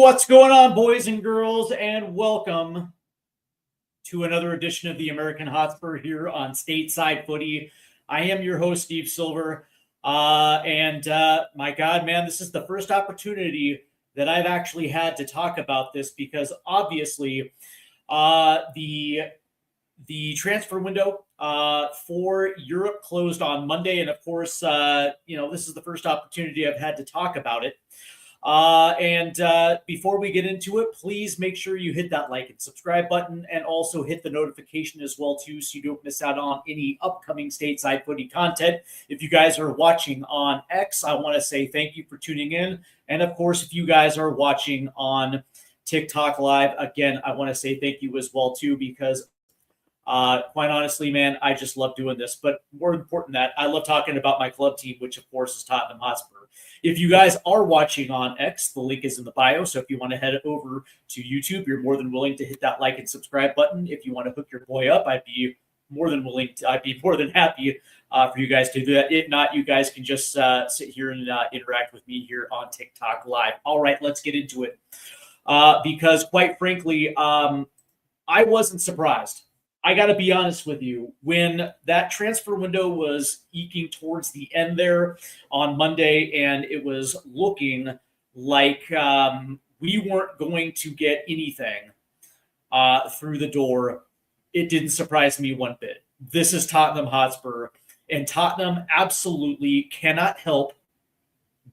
What's going on, boys and girls, and welcome to another edition of the American Hotspur here on Stateside Footy. I am your host, Steve Silver, and my God, man, this is the first opportunity that I've actually had to talk about this because obviously the transfer window for Europe closed on Monday, and of course, this is the first opportunity I've had to talk about it. Before we get into it, please make sure you hit that like and subscribe button and also hit the notification as well too, so you don't miss out on any upcoming Stateside Footy content. If you guys are watching on X, I want to say thank you for tuning in. And of course, if you guys are watching on TikTok Live, again, I want to say thank you as well too, because quite honestly, man, I just love doing this. But more important than that, I love talking about my club team, which of course is Tottenham Hotspur. If you guys are watching on X, the link is in the bio. So if you want to head over to YouTube, you're more than willing to hit that like and subscribe button. If you want to hook your boy up, I'd be more than happy for you guys to do that. If not, you guys can just sit here and interact with me here on TikTok Live. All right, let's get into it. Because quite frankly, I wasn't surprised. I got to be honest with you, when that transfer window was eking towards the end there on Monday, and it was looking like we weren't going to get anything through the door, it didn't surprise me one bit. This is Tottenham Hotspur, and Tottenham absolutely cannot help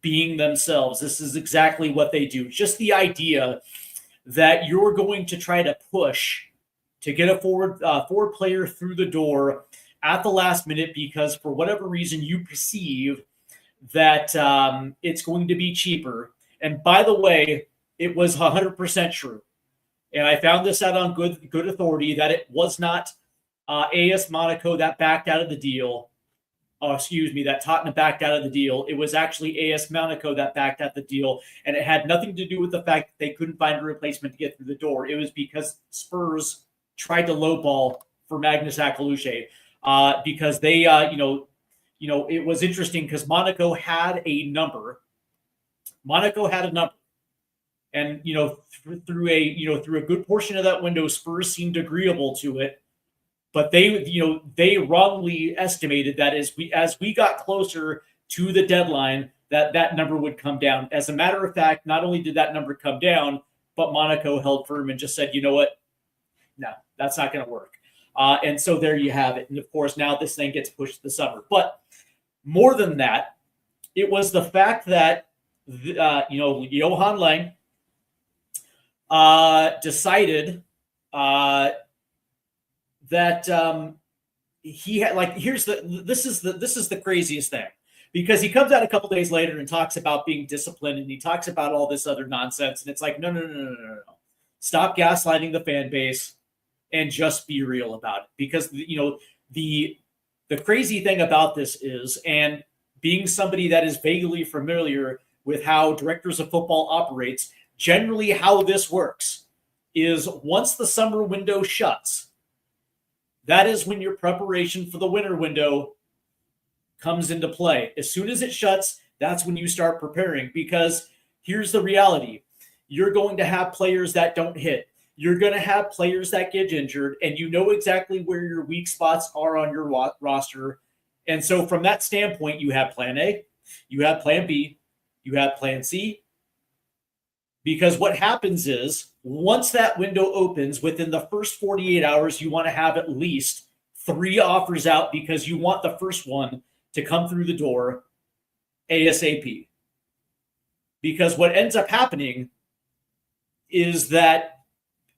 being themselves. This is exactly what they do. Just the idea that you're going to try to push to get a forward player through the door at the last minute because for whatever reason you perceive that it's going to be cheaper. And by the way, it was 100% true. And I found this out on good authority that it was not AS Monaco that backed out of the deal. That Tottenham backed out of the deal. It was actually AS Monaco that backed out the deal. And it had nothing to do with the fact that they couldn't find a replacement to get through the door. It was because Spurs tried to lowball for Magnus Akaluche because they, it was interesting because Monaco had a number. And, through a good portion of that window, Spurs seemed agreeable to it. But they wrongly estimated that as we got closer to the deadline, that number would come down. As a matter of fact, not only did that number come down, but Monaco held firm and just said, you know what? No, that's not going to work. And so there you have it. And of course, now this thing gets pushed to the summer. But more than that, it was the fact that, Johan Lang decided that he had this is the craziest thing, because he comes out a couple days later and talks about being disciplined and he talks about all this other nonsense. And it's like, no. Stop gaslighting the fan base and just be real about it. Because, the crazy thing about this is, and being somebody that is vaguely familiar with how directors of football operates, generally how this works is once the summer window shuts, that is when your preparation for the winter window comes into play. As soon as it shuts, that's when you start preparing, because here's the reality. You're going to have players that don't hit. You're going to have players that get injured, and you know exactly where your weak spots are on your roster. And so from that standpoint, you have plan A, you have plan B, you have plan C. Because what happens is once that window opens, within the first 48 hours, you want to have at least 3 offers out because you want the first one to come through the door ASAP. Because what ends up happening is that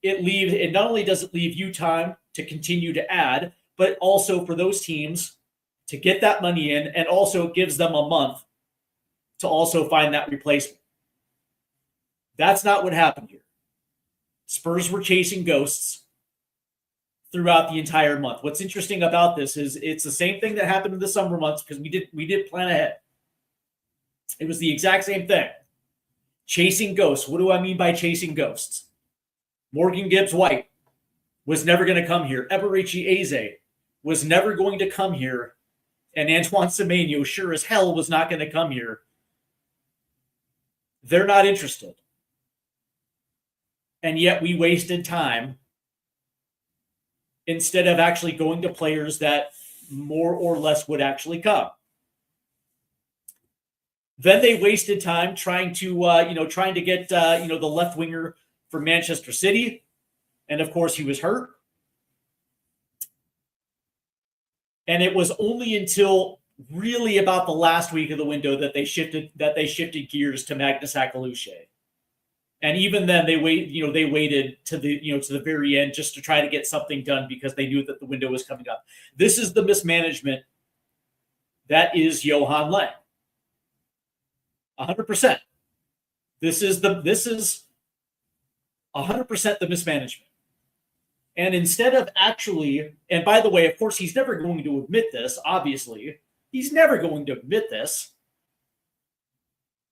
it not only does it leave you time to continue to add, but also for those teams to get that money in, and also gives them a month to also find that replacement. That's not what happened here. Spurs were chasing ghosts throughout the entire month. What's interesting about this is it's the same thing that happened in the summer months, because we did plan ahead. It was the exact same thing. Chasing ghosts. What do I mean by chasing ghosts? Morgan Gibbs-White was never going to come here. Eberechi Eze was never going to come here. And Antoine Semenyo sure as hell was not going to come here. They're not interested. And yet we wasted time instead of actually going to players that more or less would actually come. Then they wasted time trying to get the left winger for Manchester City, and of course he was hurt. And it was only until really about the last week of the window that they shifted gears to Magnus Akaluche. And even then, they waited to the very end just to try to get something done because they knew that the window was coming up. This is the mismanagement that is Johan Lang. 100%. This is 100% the mismanagement. And instead of actually, and by the way, of course, he's never going to admit this, obviously. He's never going to admit this.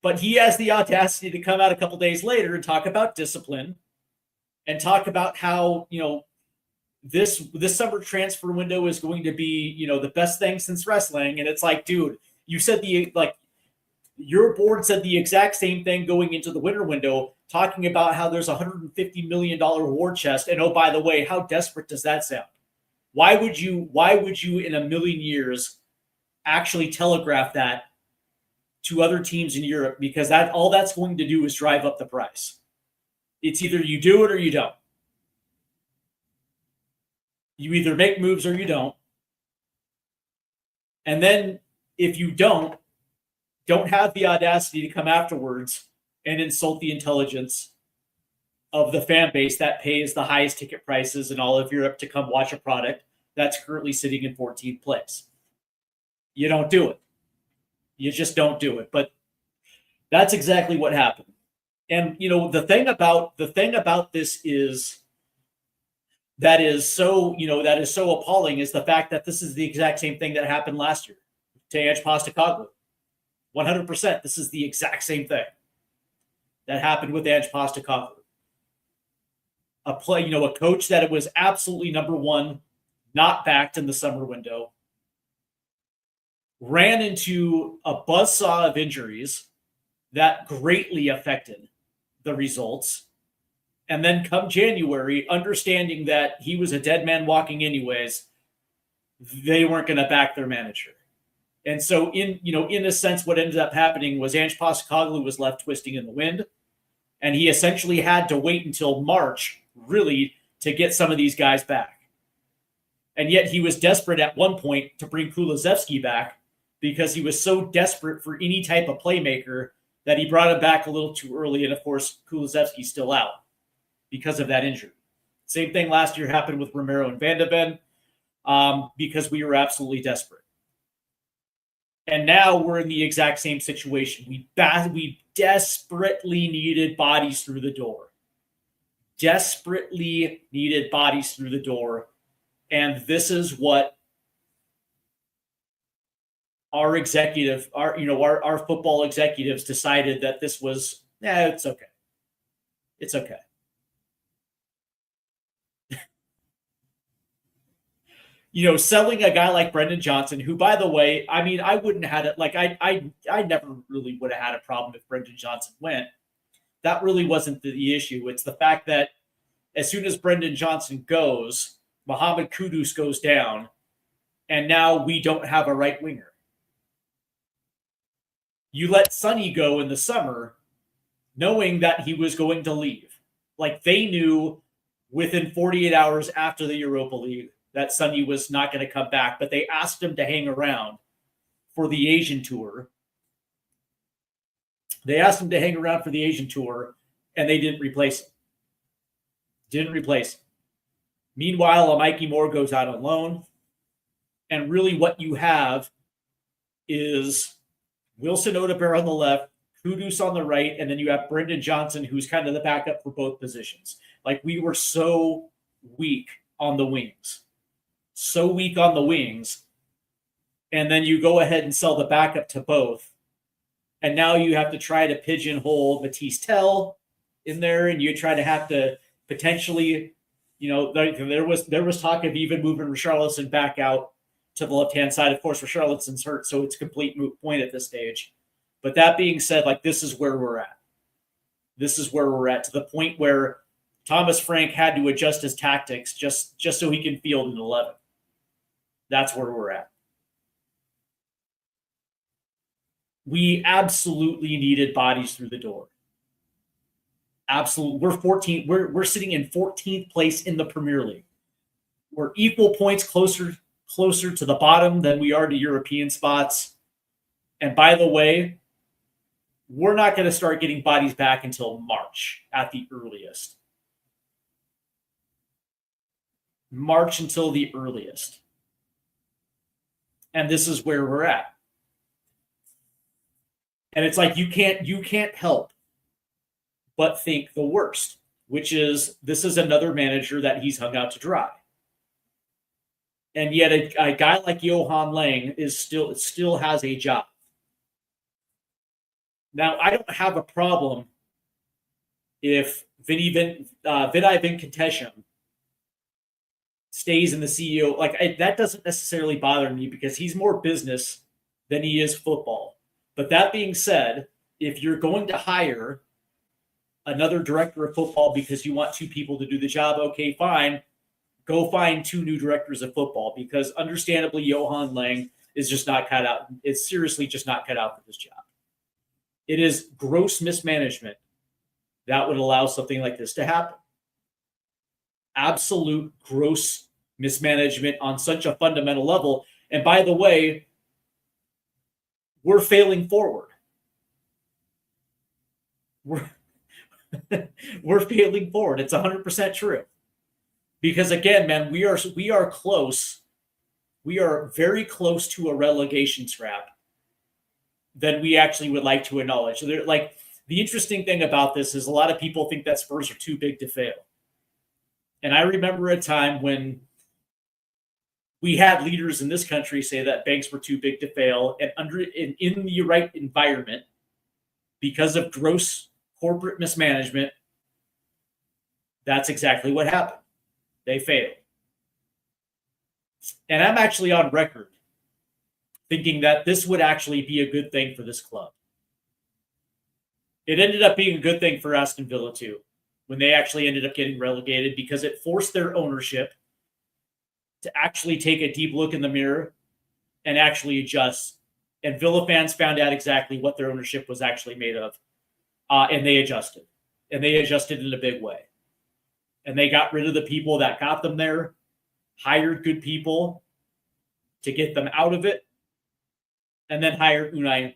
But he has the audacity to come out a couple days later and talk about discipline and talk about how, this summer transfer window is going to be, the best thing since wrestling. And it's like, dude, you said your board said the exact same thing going into the winter window, talking about how there's a $150 million war chest. And oh, by the way, how desperate does that sound? Why would you in a million years actually telegraph that to other teams in Europe? Because all that's going to do is drive up the price. It's either you do it or you don't. You either make moves or you don't. And then if you don't have the audacity to come afterwards and insult the intelligence of the fan base that pays the highest ticket prices in all of Europe to come watch a product that's currently sitting in 14th place. You don't do it. You just don't do it. But that's exactly what happened. And the thing about this is that is so appalling is the fact that this is the exact same thing that happened last year to Ange Postecoglou. 100%. This is the exact same thing that happened with Ange Postecoglou. A coach that it was absolutely number one, not backed in the summer window, ran into a buzzsaw of injuries that greatly affected the results. And then come January, understanding that he was a dead man walking anyways, they weren't going to back their manager. And so in a sense, what ended up happening was Ange Postecoglou was left twisting in the wind. And he essentially had to wait until March, really, to get some of these guys back. And yet he was desperate at one point to bring Kulusevski back because he was so desperate for any type of playmaker that he brought him back a little too early. And of course, Kulusevski's still out because of that injury. Same thing last year happened with Romero and Van de Ven because we were absolutely desperate. And now we're in the exact same situation. We desperately needed bodies through the door. Desperately needed bodies through the door. And this is what our football executives decided that this was, it's okay. It's okay. Selling a guy like Brendan Johnson, who, by the way, I wouldn't have had it. I never really would have had a problem if Brendan Johnson went. That really wasn't the issue. It's the fact that as soon as Brendan Johnson goes, Mohamed Kudus goes down, and now we don't have a right winger. You let Sonny go in the summer, knowing that he was going to leave. They knew within 48 hours after the Europa League that Sonny was not going to come back, but they asked him to hang around for the Asian tour. They asked him to hang around for the Asian tour, and they didn't replace him. Meanwhile, Mikey Moore goes out on loan, and really what you have is Wilson Odebear on the left, Kudus on the right, and then you have Brendan Johnson, who's kind of the backup for both positions. We were so weak on the wings. And then you go ahead and sell the backup to both. And now you have to try to pigeonhole Matisse Tell in there, and you try to have to potentially, there was talk of even moving Richarlison back out to the left-hand side. Of course, Richarlison's hurt, so it's a complete moot point at this stage. But that being said, this is where we're at. This is where we're at, to the point where Thomas Frank had to adjust his tactics just so he can field an 11. That's where we're at. We absolutely needed bodies through the door. Absolutely. We're 14. We're sitting in 14th place in the Premier League. We're equal points closer to the bottom than we are to European spots. And by the way, we're not going to start getting bodies back until March at the earliest. March until the earliest. And this is where we're at. And it's like you can't help but think the worst, which is this is another manager that he's hung out to dry. And yet a guy like Johan Lang is still has a job. Now, I don't have a problem if Vinny Venkatesham stays in the CEO. That doesn't necessarily bother me because he's more business than he is football. But that being said, if you're going to hire another director of football because you want two people to do the job, okay, fine. Go find two new directors of football because understandably, Johan Lang is just not cut out. It's seriously just not cut out for this job. It is gross mismanagement that would allow something like this to happen. Absolute gross mismanagement on such a fundamental level. And by the way, we're failing forward. We're failing forward. It's 100% true. Because again, man, we are close. We are very close to a relegation trap than we actually would like to acknowledge. So the interesting thing about this is a lot of people think that Spurs are too big to fail. And I remember a time when we had leaders in this country say that banks were too big to fail, and in the right environment, because of gross corporate mismanagement, that's exactly what happened. They failed. And I'm actually on record thinking that this would actually be a good thing for this club. It ended up being a good thing for Aston Villa too, when they actually ended up getting relegated because it forced their ownership to actually take a deep look in the mirror and actually adjust. And Villa fans found out exactly what their ownership was actually made of. And they adjusted. And they adjusted in a big way. And they got rid of the people that got them there, hired good people to get them out of it, and then hired Unai.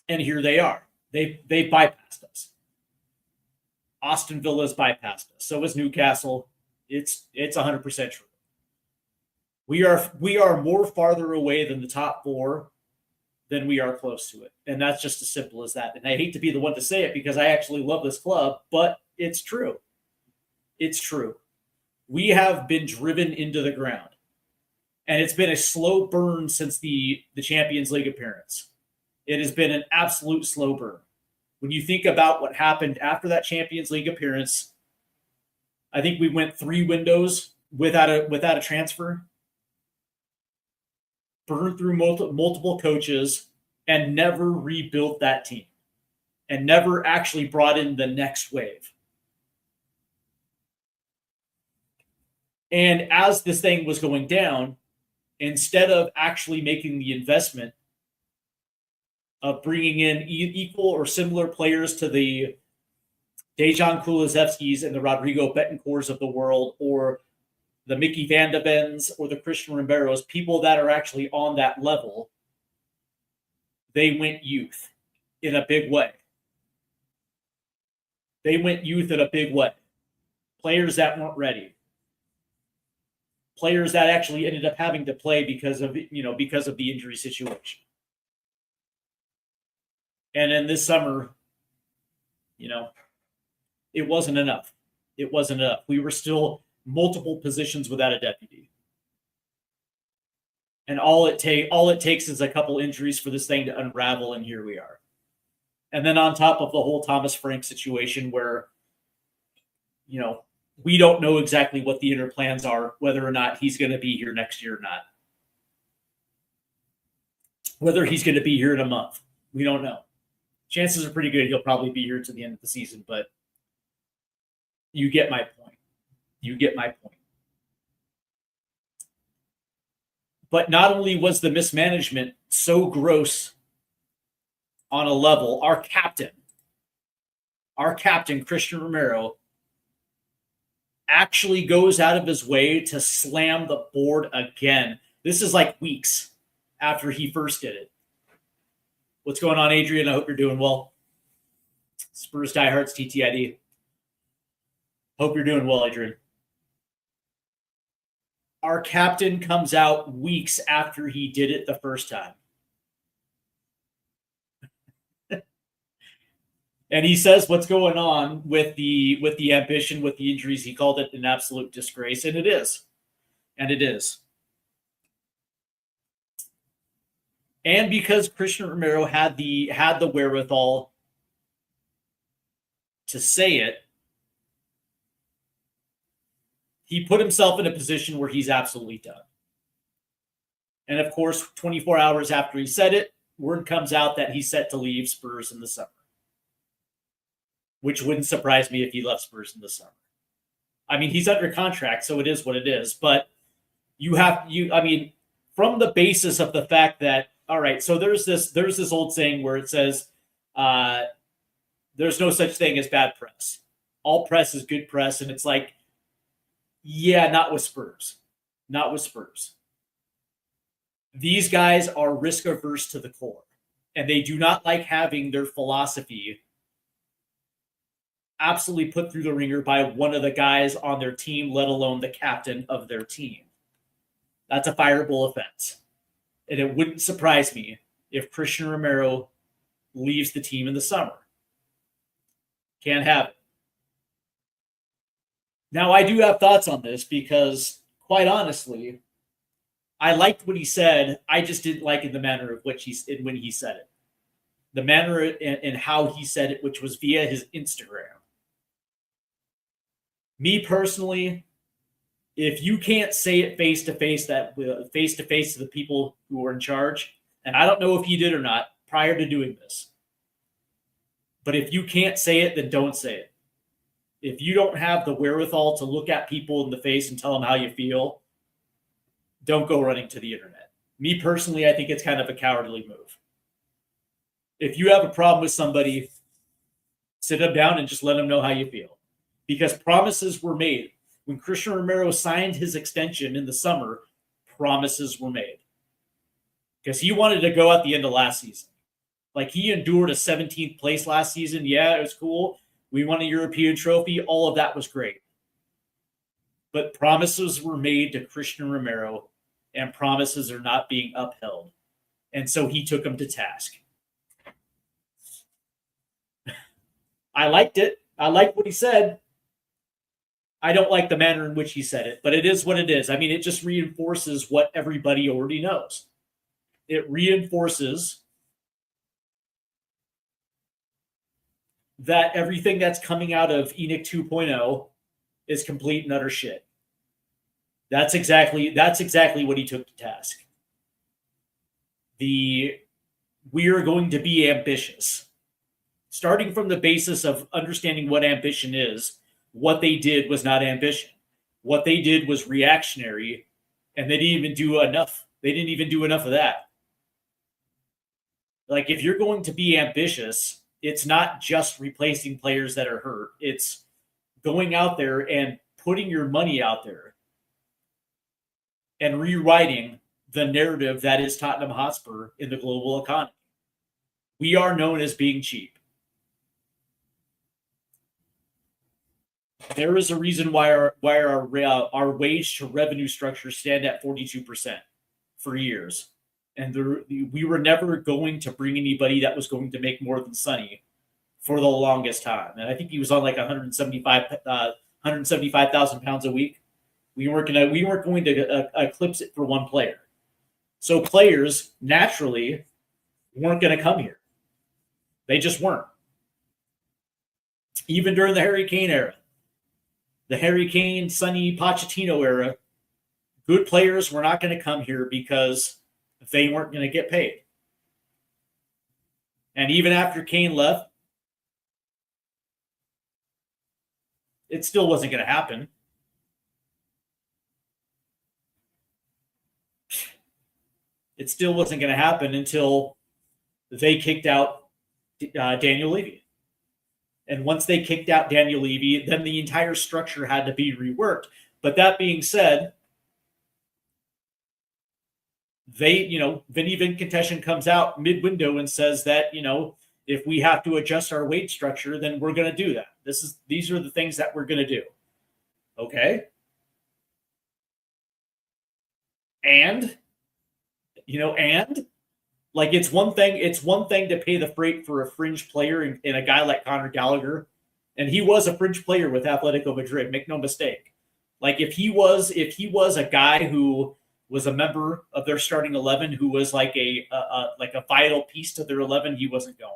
And here they are. They bypassed us. Aston Villa's bypassed us. So is Newcastle. It's 100% true. We are more farther away than the top four than we are close to it. And that's just as simple as that. And I hate to be the one to say it because I actually love this club, but it's true. It's true. We have been driven into the ground. And it's been a slow burn since the Champions League appearance. It has been an absolute slow burn. When you think about what happened after that Champions League appearance, I think we went 3 windows without a transfer, burned through multiple coaches, and never rebuilt that team, and never actually brought in the next wave. And as this thing was going down, instead of actually making the investment of bringing in equal or similar players to the Dejan Kulusevskis and the Rodrigo Betancourts of the world, or the Mickey Van de Vens or the Christian Romberos, people that are actually on that level, they went youth in a big way. They went youth in a big way. Players that weren't ready. Players that actually ended up having to play because of the injury situation. And then this summer, it wasn't enough. It wasn't enough. We were still multiple positions without a deputy. And all it takes is a couple injuries for this thing to unravel, and here we are. And then on top of the whole Thomas Frank situation where, we don't know exactly what the inner plans are, whether or not he's going to be here next year or not. Whether he's going to be here in a month, we don't know. Chances are pretty good he'll probably be here to the end of the season, but you get my point. You get my point. But not only was the mismanagement so gross on a level, our captain, Christian Romero, actually goes out of his way to slam the board again. This is like weeks after he first did it. What's going on, Adrian? I hope you're doing well. Spurs diehards, TTID. Hope you're doing well, Adrian. Our captain comes out weeks after he did it the first time. And he says what's going on with the ambition, with the injuries. He called it an absolute disgrace, and it is. And it is. And because Christian Romero had the wherewithal to say it, he put himself in a position where he's absolutely done. And of course, 24 hours after he said it, word comes out that he's set to leave Spurs in the summer. Which wouldn't surprise me if he left Spurs in the summer. I mean, he's under contract, so it is what it is. But from the basis of the fact that, all right, so there's this old saying where it says, there's no such thing as bad press. All press is good press. And it's like, yeah, not with Spurs. Not with Spurs. These guys are risk averse to the core. And they do not like having their philosophy absolutely put through the ringer by one of the guys on their team, let alone the captain of their team. That's a fireable offense. And it wouldn't surprise me if Christian Romero leaves the team in the summer. Can't have it. Now, I do have thoughts on this because, quite honestly, I liked what he said. I just didn't like in the manner of which when he said it. The manner and how he said it, which was via his Instagram. Me personally, if you can't say it face to face to the people who are in charge, and I don't know if he did or not prior to doing this, but if you can't say it, then don't say it. If you don't have the wherewithal to look at people in the face and tell them how you feel, don't go running to the internet. Me personally, I think it's kind of a cowardly move. If you have a problem with somebody, sit them down and just let them know how you feel. Because promises were made. When Christian Romero signed his extension in the summer, promises were made. Because he wanted to go at the end of last season. Like, he endured a 17th place last season. Yeah, it was cool. We won a European trophy. All of that was great. But promises were made to Christian Romero, and promises are not being upheld. And so he took them to task. I liked it. I liked what he said. I don't like the manner in which he said it, but it is what it is. I mean, it just reinforces what everybody already knows. It reinforces that everything that's coming out of ENIC 2.0 is complete and utter shit. That's exactly what he took to task. We are going to be ambitious. Starting from the basis of understanding what ambition is, what they did was not ambition. What they did was reactionary, and they didn't even do enough. They didn't even do enough of that. Like, if you're going to be ambitious, it's not just replacing players that are hurt. It's going out there and putting your money out there and rewriting the narrative that is Tottenham Hotspur in the global economy. We are known as being cheap. There is a reason why our wage to revenue structure stand at 42% for years. And we were never going to bring anybody that was going to make more than Sonny for the longest time. And I think he was on like 175,000 pounds a week. We weren't going to eclipse it for one player. So players naturally weren't going to come here. They just weren't. Even during the Harry Kane era, the Harry Kane, Sonny, Pochettino era, good players were not going to come here because they weren't going to get paid. And even after Kane left, it still wasn't going to happen. It still wasn't going to happen until they kicked out Daniel Levy. And once they kicked out Daniel Levy, then the entire structure had to be reworked. But that being said, Vinny Vincontession comes out mid-window and says that, if we have to adjust our wage structure, then we're going to do that. These are the things that we're going to do. Okay? And like it's one thing to pay the freight for a fringe player in a guy like Conor Gallagher, and he was a fringe player with Atletico Madrid, make no mistake. Like if he was a guy who was a member of their starting 11, who was like a vital piece to their 11, he wasn't going.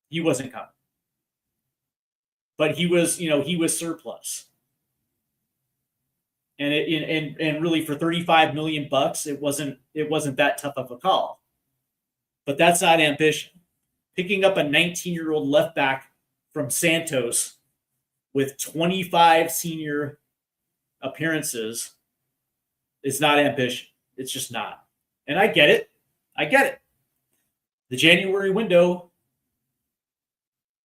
He wasn't coming. But he was surplus. And and really for $35 million, it wasn't that tough of a call. But that's not ambition. Picking up a 19-year-old left back from Santos with 25 senior appearances is not ambition. It's just not. And I get it. The January window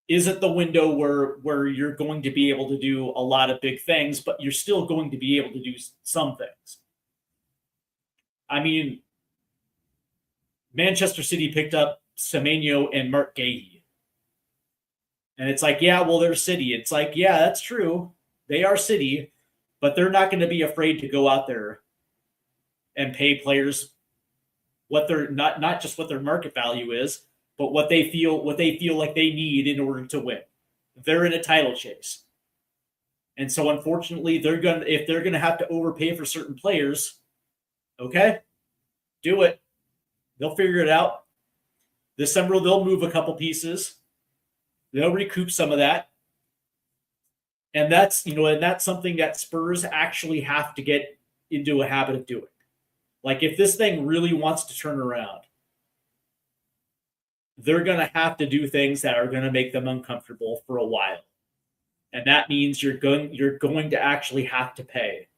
isn't the window where you're going to be able to do a lot of big things, but you're still going to be able to do some things. I mean, Manchester City picked up Semenyo and Mark Gahey. And it's like, yeah, well, they're City. It's like, yeah, that's true. They are City, but they're not going to be afraid to go out there and pay players what they're not just what their market value is, but what they feel like they need in order to win. They're in a title chase. And so unfortunately, if they're gonna have to overpay for certain players, okay, do it. They'll figure it out. This summer they'll move a couple pieces. They'll recoup some of that. And that's something that Spurs actually have to get into a habit of doing. Like if this thing really wants to turn around, they're going to have to do things that are going to make them uncomfortable for a while. And that means you're going to actually have to pay.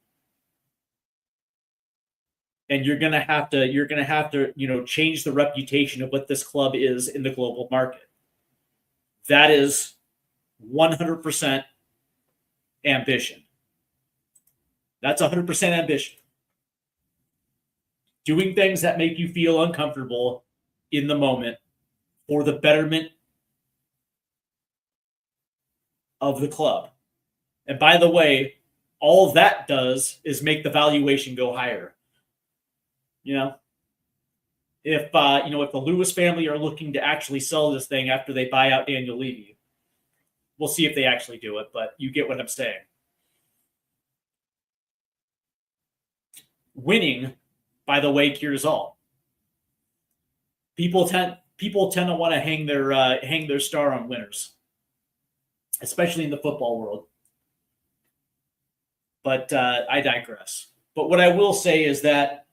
And you're going to have to change the reputation of what this club is in the global market. That is 100% ambition. That's 100% ambition. Doing things that make you feel uncomfortable in the moment for the betterment of the club. And by the way, all that does is make the valuation go higher. If the Lewis family are looking to actually sell this thing after they buy out Daniel Levy, we'll see if they actually do it, but you get what I'm saying. Winning, by the way, cures all. People tend to want to hang their star on winners, especially in the football world. But I digress. But what I will say is that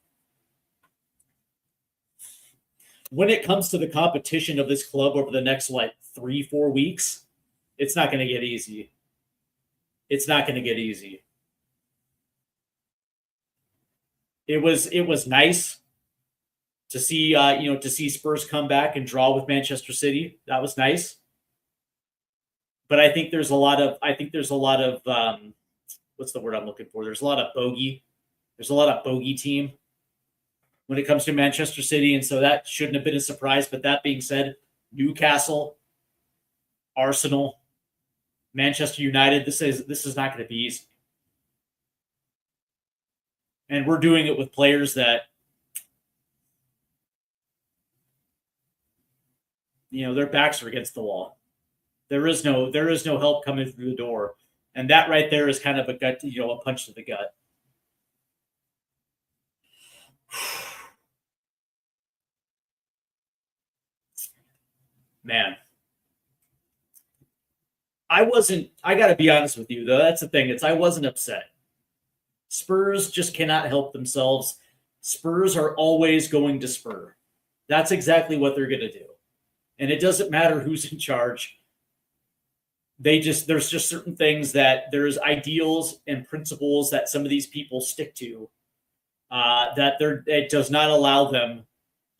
when it comes to the competition of this club over the next 3-4 weeks, it's not going to get easy. It's not going to get easy. It was nice to see Spurs come back and draw with Manchester City. That was nice. But I think there's a lot of what's the word I'm looking for? There's a lot of bogey. There's a lot of bogey team when it comes to Manchester City, and so that shouldn't have been a surprise. But that being said, Newcastle, Arsenal, Manchester United, this is not going to be easy. And we're doing it with players that their backs are against the wall. There is no help coming through the door. And that right there is kind of a punch to the gut. Man. I got to be honest with you, though. That's the thing. I wasn't upset. Spurs just cannot help themselves. Spurs are always going to spur. That's exactly what they're going to do. And it doesn't matter who's in charge. There's just certain things that there's ideals and principles that some of these people stick to that it does not allow them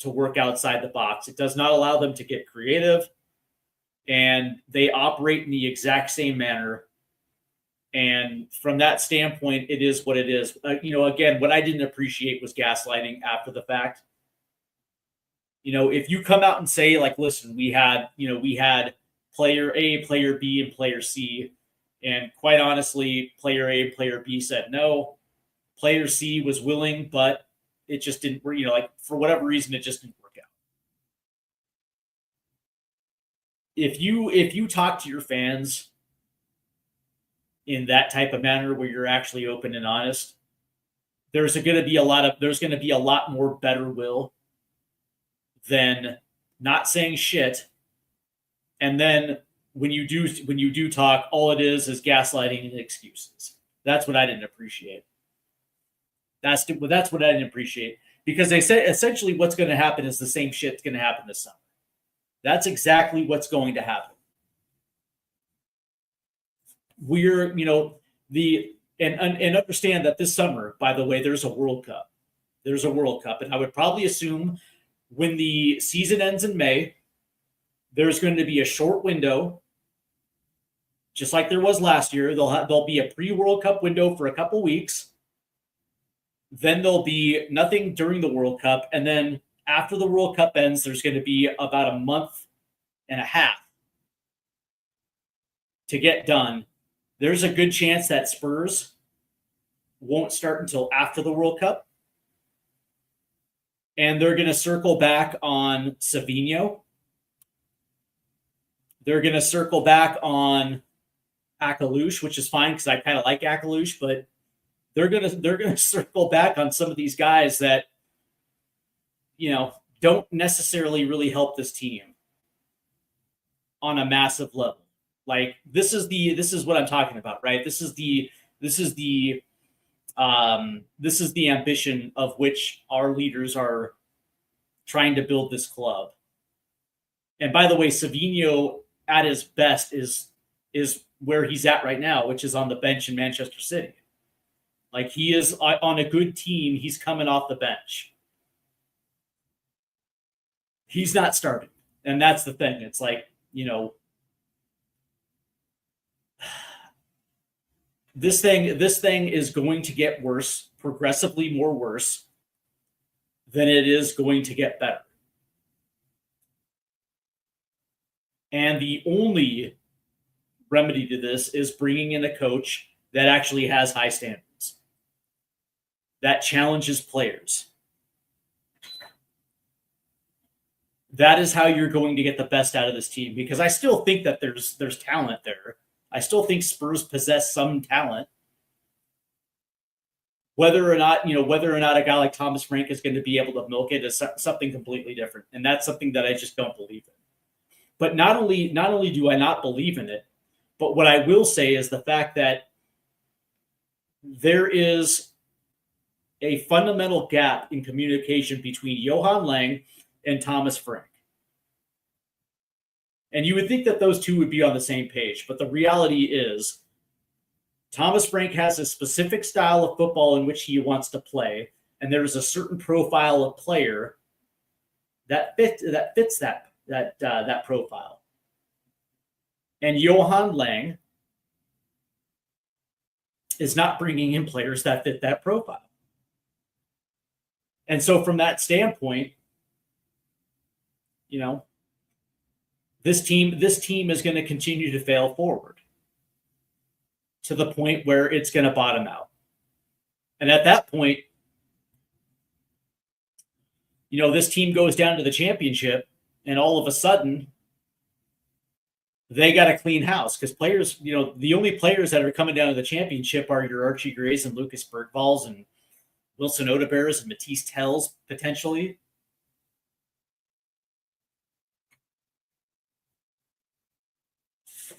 to work outside the box. It does not allow them to get creative, and they operate in the exact same manner. And from that standpoint, it is what it is. Again, what I didn't appreciate was gaslighting after the fact. If you come out and say, like, listen, we had player A, player B, and player C, and quite honestly, player A and player B said no. Player C was willing, but it just didn't, for whatever reason, it just didn't work out. If you talk to your fans in that type of manner where you're actually open and honest, there's going to be a lot more better will than not saying shit. And then when you do talk, all it is gaslighting and excuses. That's what I didn't appreciate. That's what I didn't appreciate, because they say essentially what's going to happen is the same shit's going to happen this summer. That's exactly what's going to happen. We're, and understand that this summer, by the way, there's a World Cup. There's a World Cup, and I would probably assume when the season ends in May, there's going to be a short window, just like there was last year. There'll be a pre-World Cup window for a couple weeks. Then there'll be nothing during the World Cup. And then after the World Cup ends, there's going to be about a month and a half to get done. There's a good chance that Spurs won't start until after the World Cup. And they're going to circle back on Savinho. They're going to circle back on Akalush, which is fine because I kind of like Akalush, but they're gonna circle back on some of these guys that don't necessarily really help this team on a massive level. Like this is what I'm talking about, right? This is the ambition of which our leaders are trying to build this club. And by the way, Savinho at his best is where he's at right now, which is on the bench in Manchester City. Like he is on a good team. He's coming off the bench. He's not starting. And that's the thing. It's like, this thing is going to get worse, progressively more worse than it is going to get better. And the only remedy to this is bringing in a coach that actually has high standards, that challenges players. That is how you're going to get the best out of this team, because I still think that there's talent there. I still think Spurs possess some talent. Whether or not a guy like Thomas Frank is going to be able to milk it is something completely different, and that's something that I just don't believe in. But not only do I not believe in it, but what I will say is the fact that there is a fundamental gap in communication between Johan Lang and Thomas Frank. And you would think that those two would be on the same page, but the reality is Thomas Frank has a specific style of football in which he wants to play, and there is a certain profile of player that fits that profile. And Johan Lang is not bringing in players that fit that profile. And so from that standpoint, this team is going to continue to fail forward to the point where it's going to bottom out. And at that point, this team goes down to the championship, and all of a sudden they got a clean house, because players, the only players that are coming down to the championship are your Archie Grays and Lucas Bergvalls and Wilson Odebears and Matisse Tells, potentially.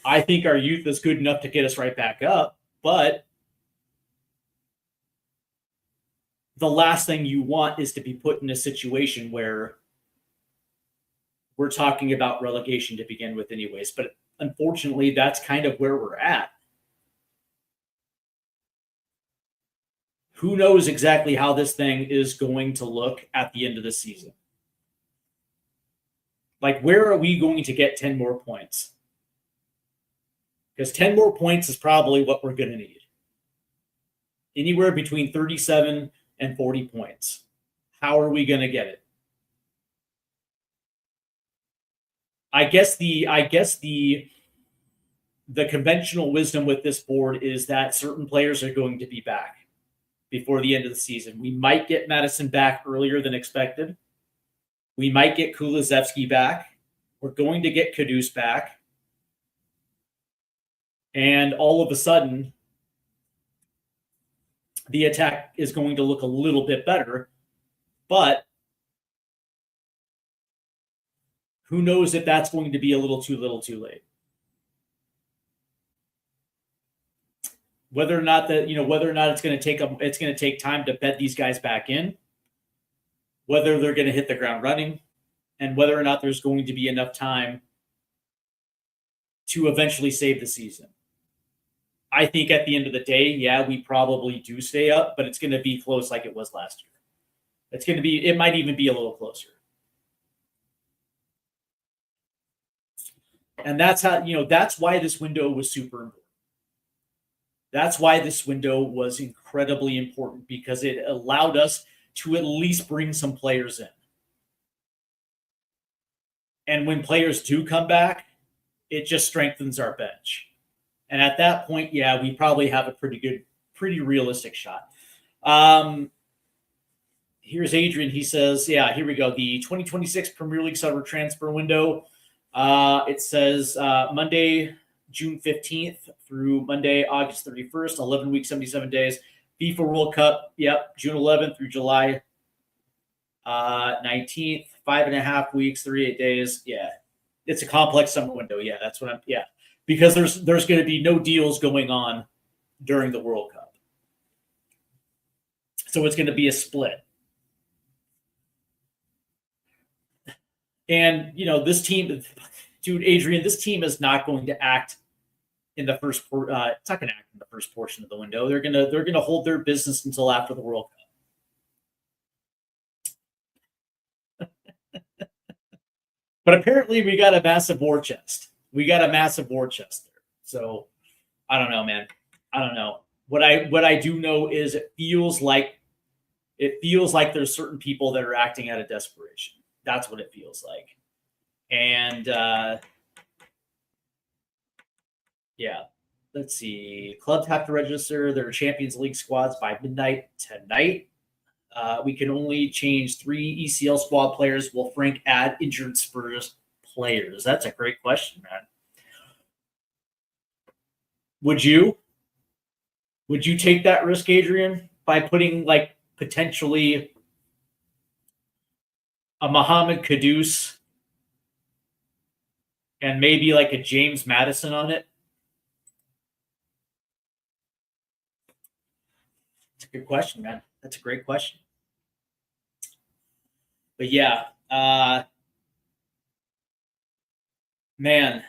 I think our youth is good enough to get us right back up, but the last thing you want is to be put in a situation where we're talking about relegation to begin with, anyways. But unfortunately, that's kind of where we're at. Who knows exactly how this thing is going to look at the end of the season? Like, where are we going to get 10 more points? Because 10 more points is probably what we're going to need. Anywhere between 37 and 40 points. How are we going to get it? I guess the conventional wisdom with this board is that certain players are going to be back before the end of the season. We might get Madison back earlier than expected. We might get Kulusevski back. We're going to get Kudus back. And all of a sudden, the attack is going to look a little bit better. But who knows if that's going to be a little too late. Whether or not it's going to take time to bed these guys back in, whether they're going to hit the ground running, and whether or not there's going to be enough time to eventually save the season. I think at the end of the day, yeah, we probably do stay up, but it's going to be close like it was last year. It might even be a little closer. And that's why this window was super important. That's why this window was incredibly important, because it allowed us to at least bring some players in. And when players do come back, it just strengthens our bench. And at that point, yeah, we probably have a pretty realistic shot. Here's Adrian. He says, yeah, here we go. The 2026 Premier League summer transfer window. It says Monday, June 15th through Monday, August 31st, 11 weeks, 77 days. FIFA World Cup, yep, June 11th through July 19th, 5.5 weeks, 38 days. Yeah, it's a complex summer window. Yeah, that's what because there's going to be no deals going on during the World Cup. So it's going to be a split. And, this team, dude, Adrian, this team is not going to act in the first. It's not going to act in the first portion of the window. They're gonna hold their business until after the World Cup. But apparently, we got a massive war chest. There. So I don't know, man. I don't know. What I do know is it feels like there's certain people that are acting out of desperation. That's what it feels like. And yeah, let's see. Clubs have to register their Champions League squads by midnight tonight. We can only change 3 ECL squad players. Will Frank add injured Spurs players? That's a great question, man. Would you take that risk, Adrian, by putting potentially a Mohamed Kudus and maybe a James Madison on it? That's a good question, man. That's a great question. But yeah, man,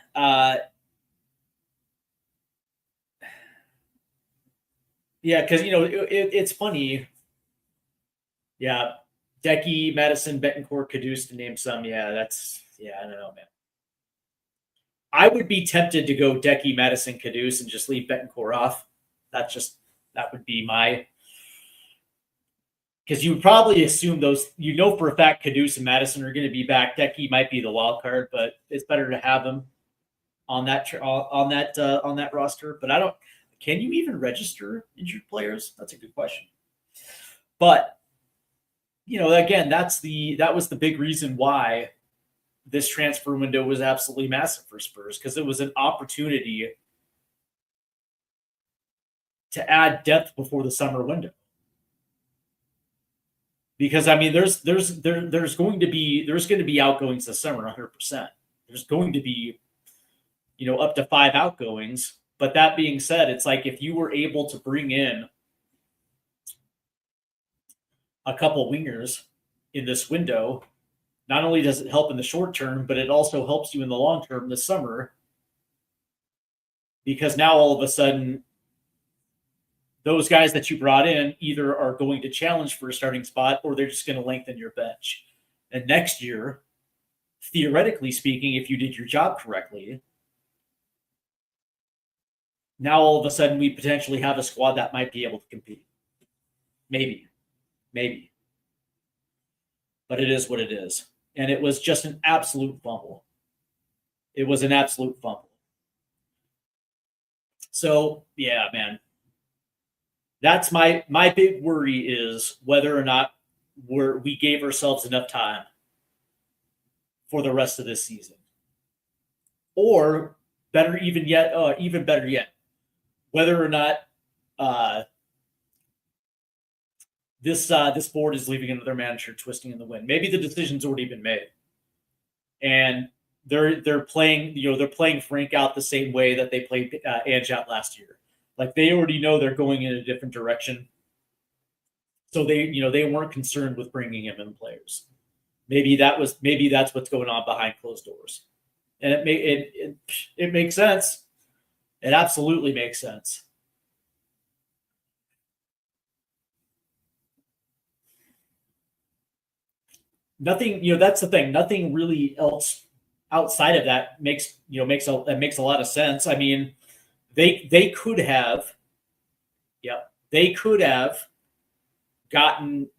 yeah, because it's funny. Yeah, Decky, Madison, Betancourt, Kudus, to name some. Yeah, I don't know, man. I would be tempted to go Decky, Madison, Kudus, and just leave Betancourt off. That would be my. Because you would probably assume those, for a fact Kudus and Madison are going to be back. Decky might be the wild card, but it's better to have them on that roster. But I don't. Can you even register injured players? That's a good question. But again, that was the big reason why this transfer window was absolutely massive for Spurs, because it was an opportunity to add depth before the summer window. Because there's going to be outgoings this summer, 100%. There's going to be up to 5 outgoings. But that being said, it's like if you were able to bring in a couple wingers in this window, not only does it help in the short term, but it also helps you in the long term this summer, because now all of a sudden those guys that you brought in either are going to challenge for a starting spot or they're just going to lengthen your bench. And next year, theoretically speaking, if you did your job correctly, now all of a sudden we potentially have a squad that might be able to compete. Maybe. But it is what it is. And it was just an absolute fumble. It was an absolute fumble. So, yeah, man. That's my big worry, is whether or not we gave ourselves enough time for the rest of this season. Or even better yet, whether or not this board is leaving another manager twisting in the wind. Maybe the decision's already been made, and they're playing Frank out the same way that they played Ange out last year. Like, they already know they're going in a different direction, so they weren't concerned with bringing him in players. Maybe that's what's going on behind closed doors, and it makes sense. It absolutely makes sense. Nothing, that's the thing. Nothing really else outside of that makes a lot of sense. I mean, they could have gotten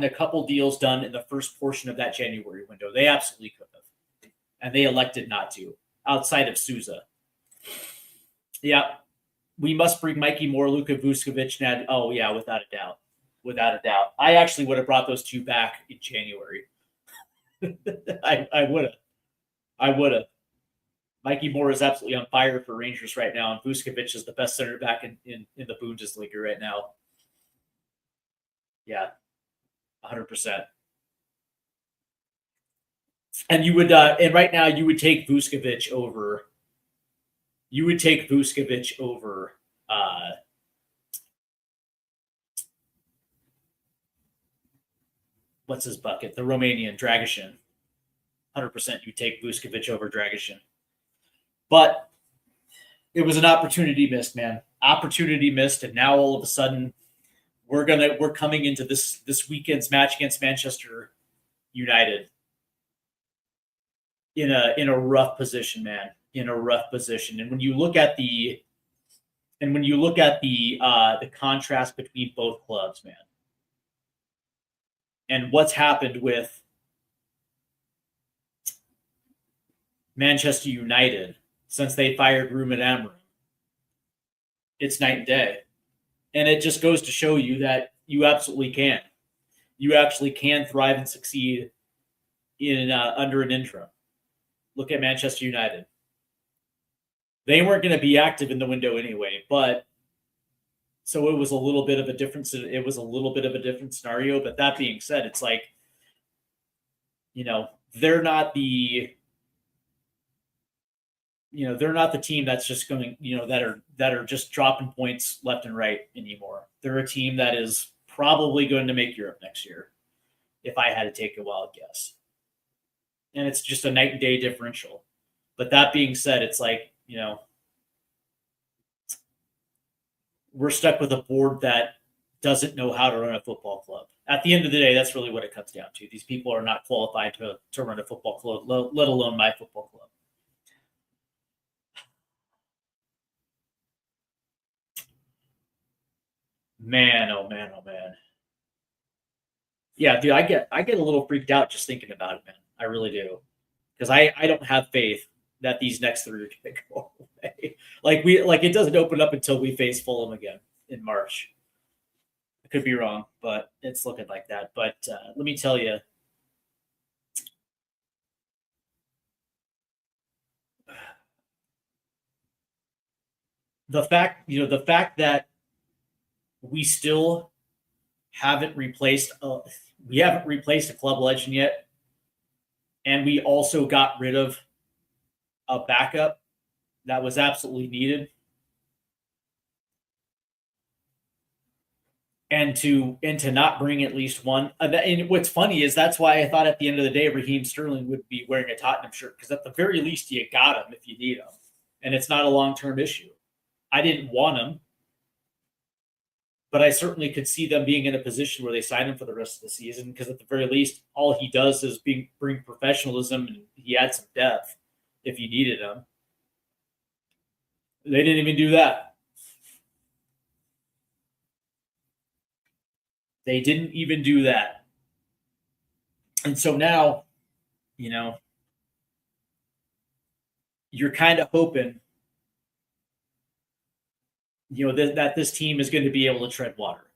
a couple deals done in the first portion of that January window. They absolutely could have, and they elected not to. Outside of Souza, we must bring Mikey Moore, Luka Vuskovic, and without a doubt. I actually would have brought those two back in January. I would have. Mikey Moore is absolutely on fire for Rangers right now, and Vuskovic is the best center back in the Bundesliga right now. Yeah, 100%. And you would, and right now you would take Vuskovic over. What's his bucket? The Romanian Dragishin. 100% you take Vuskovic over Dragishin. But it was an opportunity missed, man. Opportunity missed, and now all of a sudden we're coming into this weekend's match against Manchester United in a rough position, man. In a rough position. And when you look at the contrast between both clubs, man, and what's happened with Manchester United since they fired Ruben Amorim, it's night and day. And it just goes to show you that you absolutely can. You actually can thrive and succeed in under an interim. Look at Manchester United. They weren't going to be active in the window anyway, but so it was a little bit of a difference. It was a little bit of a different scenario. But that being said, it's like, they're not the team that's just going, that are just dropping points left and right anymore. They're a team that is probably going to make Europe next year, if I had to take a wild guess. And it's just a night and day differential. But that being said, it's like, we're stuck with a board that doesn't know how to run a football club. At the end of the day, that's really what it comes down to. These people are not qualified to run a football club, let alone my football club. Man, oh man, oh man. Yeah, dude, I get a little freaked out just thinking about it, man. I really do. Because I don't have faith that these next three are going to go away. Like it doesn't open up until we face Fulham again in March. I could be wrong, but it's looking like that. But let me tell you, the fact that we still haven't replaced a club legend yet, and we also got rid of a backup that was absolutely needed. and to not bring at least one. And what's funny is that's why I thought at the end of the day Raheem Sterling would be wearing a Tottenham shirt, because at the very least you got him if you need him, and it's not a long-term issue. I didn't want him, but I certainly could see them being in a position where they sign him for the rest of the season, because at the very least all he does is bring professionalism, and he adds some depth if you needed him. They didn't even do that. They didn't even do that. And so now, you're kind of hoping, that this team is going to be able to tread water.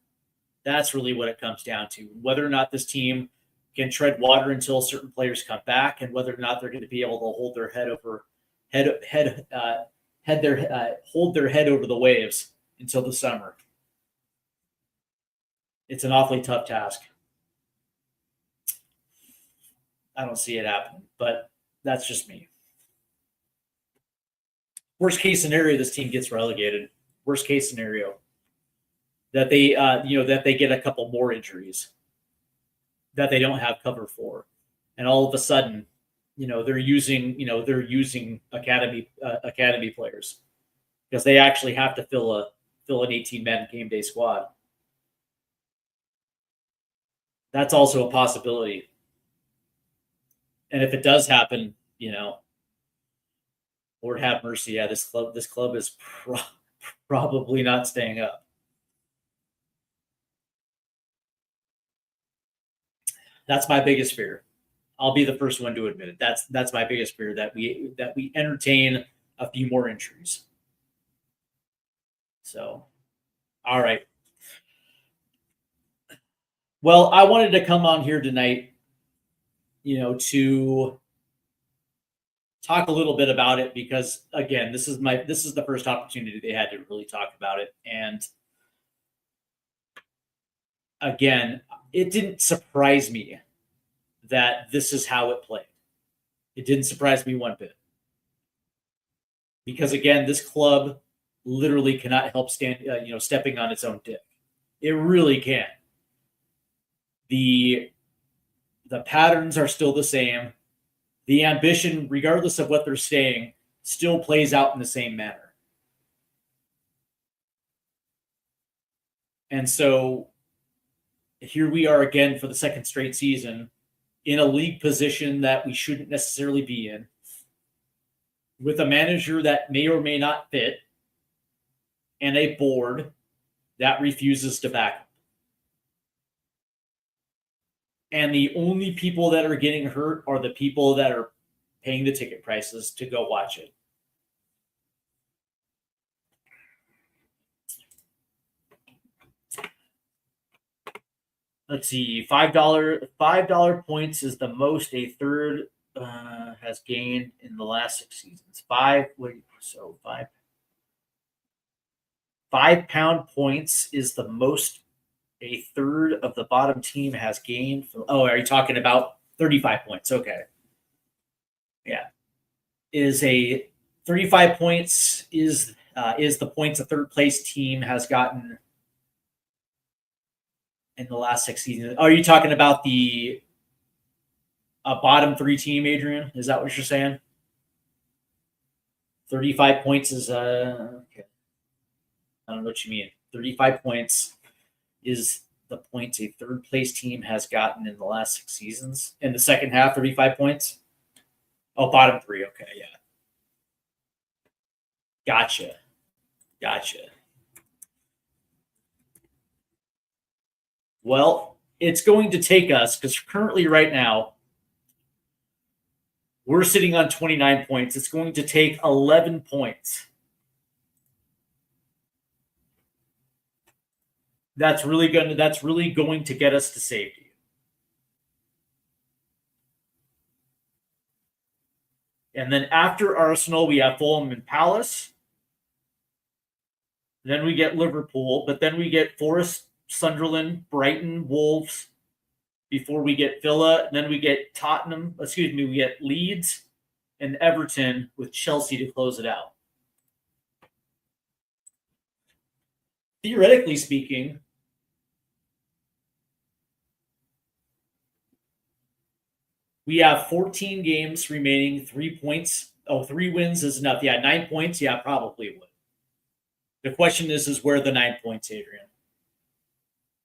That's really what it comes down to. Whether or not this team can tread water until certain players come back, and whether or not they're going to be able to hold their head over hold their head over the waves until the summer. It's an awfully tough task. I don't see it happening, but that's just me. Worst case scenario, this team gets relegated. Worst case scenario, that they that they get a couple more injuries that they don't have cover for, and all of a sudden, they're using academy players, because they actually have to fill an 18-man game day squad. That's also a possibility. And if it does happen, Lord have mercy. Yeah, this club is probably not staying up. That's my biggest fear. I'll be the first one to admit it. That's my biggest fear, that we entertain a few more injuries. So, all right. Well, I wanted to come on here tonight, to talk a little bit about it, because again, this is the first opportunity they had to really talk about it. And again, it didn't surprise me that this is how it played. It didn't surprise me one bit, because again, this club literally cannot help stepping on its own dick. It really can't. The patterns are still the same. The ambition, regardless of what they're saying, still plays out in the same manner. And so here we are again for the second straight season, in a league position that we shouldn't necessarily be in, with a manager that may or may not fit, and a board that refuses to back him. And the only people that are getting hurt are the people that are paying the ticket prices to go watch it. Let's see, $5 points is the most a third has gained in the last 6 seasons. £5 points is the most a third of the bottom team has gained. Are you talking about 35 points? Okay. Yeah. Is a 35 points is the points a third place team has gotten in the last 6 seasons. Are you talking about the bottom 3 team, Adrian? Is that what you're saying? 35 points is okay. I don't know what you mean. 35 points is the points a third place team has gotten in the last 6 seasons. In the second half, 35 points. Oh, bottom 3. Okay, yeah. Gotcha. Well, it's going to take us, because currently right now we're sitting on 29 points. It's going to take 11 points. That's really going to get us to safety. And then after Arsenal, we have Fulham and Palace. Then we get Liverpool, but then we get Forest, Sunderland, Brighton, Wolves, before we get Villa. Then we get Tottenham. We get Leeds and Everton, with Chelsea to close it out. Theoretically speaking, We have 14 games remaining, 3 points. Oh, 3 wins is enough. Yeah, 9 points. Yeah, probably would. The question is where the 9 points, Adrian?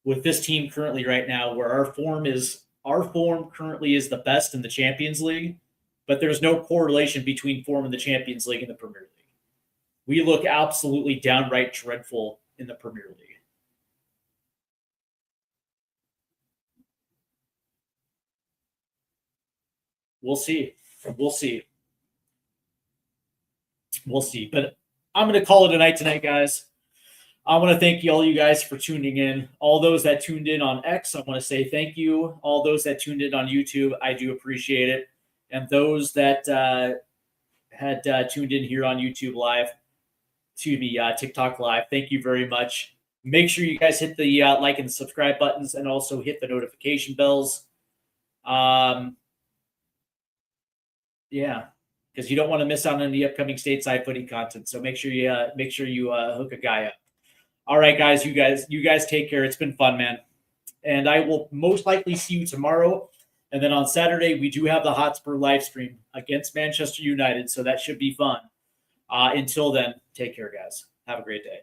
With this team currently right now, where our form currently is the best in the Champions League, but there's no correlation between form in the Champions League and the Premier League. We look absolutely downright dreadful in the Premier League. We'll see. We'll see. We'll see. But I'm going to call it a night tonight, guys. I want to thank all you guys for tuning in. All those that tuned in on X, I want to say thank you. All those that tuned in on YouTube, I do appreciate it. And those that had tuned in here on YouTube Live, TikTok Live, thank you very much. Make sure you guys hit the like and subscribe buttons and also hit the notification bells. Yeah, because you don't want to miss out on the upcoming stateside footy content. So make sure you hook a guy up. All right, guys, you guys take care. It's been fun, man. And I will most likely see you tomorrow. And then on Saturday, we do have the Hotspur live stream against Manchester United. So that should be fun. Until then, take care, guys. Have a great day.